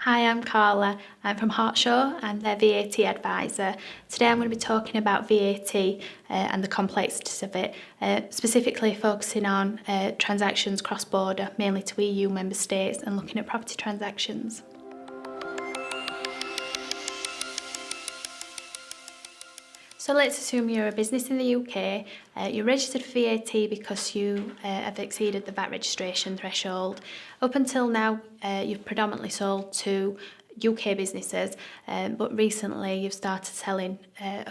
Hi, I'm Carla. I'm from Hart and their VAT advisor. Today I'm going to be talking about VAT and the complexities of it, specifically focusing on transactions cross-border, mainly to EU member states, and looking at property transactions. So let's assume you're a business in the UK, you're registered for VAT because you have exceeded the VAT registration threshold. Up until now, you've predominantly sold to UK businesses, but recently you've started selling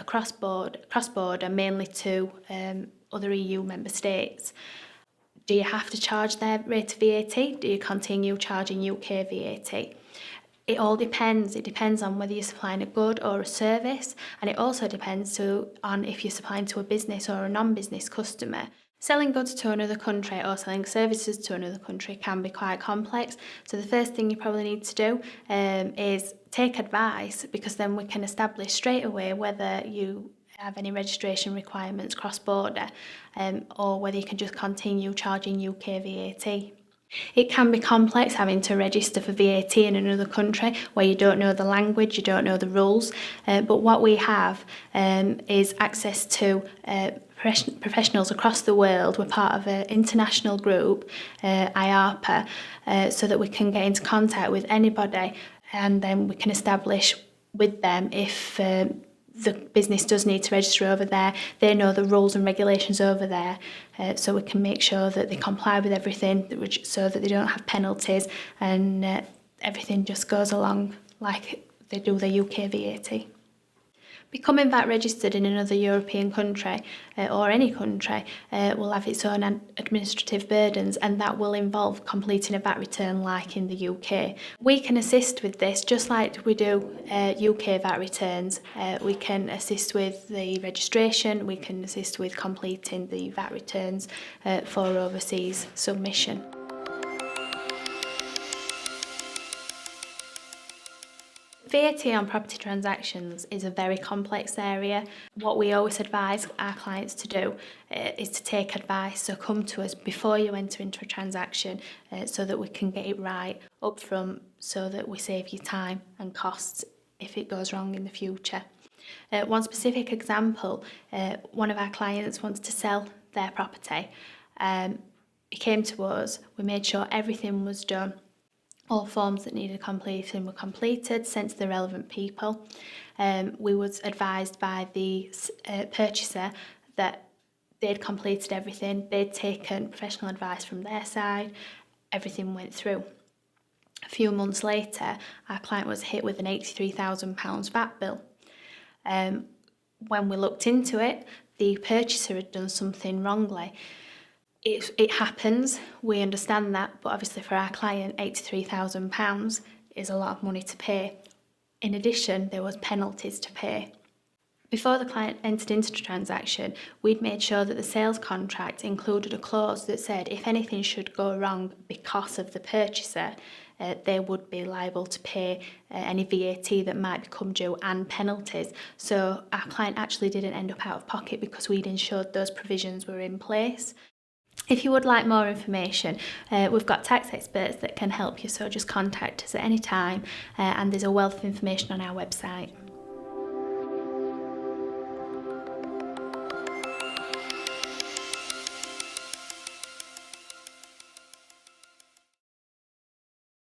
cross-border, mainly to other EU member states. Do you have to charge their rate of VAT? Do you continue charging UK VAT? It all depends. It depends on whether you're supplying a good or a service, and it also depends on if you're supplying to a business or a non-business customer. Selling goods to another country or selling services to another country can be quite complex, so the first thing you probably need to do is take advice, because then we can establish straight away whether you have any registration requirements cross-border or whether you can just continue charging UK VAT. It can be complex having to register for VAT in another country where you don't know the language, you don't know the rules, but what we have is access to professionals across the world. We're part of an international group, IARPA, so that we can get into contact with anybody, and then we can establish with them if the business does need to register over there. They know the rules and regulations over there, so we can make sure that they comply with everything, so that they don't have penalties, and everything just goes along like they do the UK VAT. Becoming VAT registered in another European country or any country will have its own administrative burdens, and that will involve completing a VAT return like in the UK. We can assist with this just like we do UK VAT returns. We can assist with the registration, we can assist with completing the VAT returns for overseas submission. VAT on property transactions is a very complex area. What we always advise our clients to do is to take advice, so come to us before you enter into a transaction so that we can get it right up front, so that we save you time and costs if it goes wrong in the future. One specific example, one of our clients wants to sell their property. He came to us, we made sure everything was done. All forms that needed completing were completed, sent to the relevant people. We was advised by the purchaser that they'd completed everything, they'd taken professional advice from their side, everything went through. A few months later, our client was hit with an £83,000 VAT bill. When we looked into it, the purchaser had done something wrongly. It happens, we understand that, but obviously for our client, £83,000 is a lot of money to pay. In addition, there was penalties to pay. Before the client entered into the transaction, we'd made sure that the sales contract included a clause that said if anything should go wrong because of the purchaser, they would be liable to pay any VAT that might become due and penalties. So our client actually didn't end up out of pocket because we'd ensured those provisions were in place. If you would like more information, we've got tax experts that can help you, so just contact us at any time, and there's a wealth of information on our website.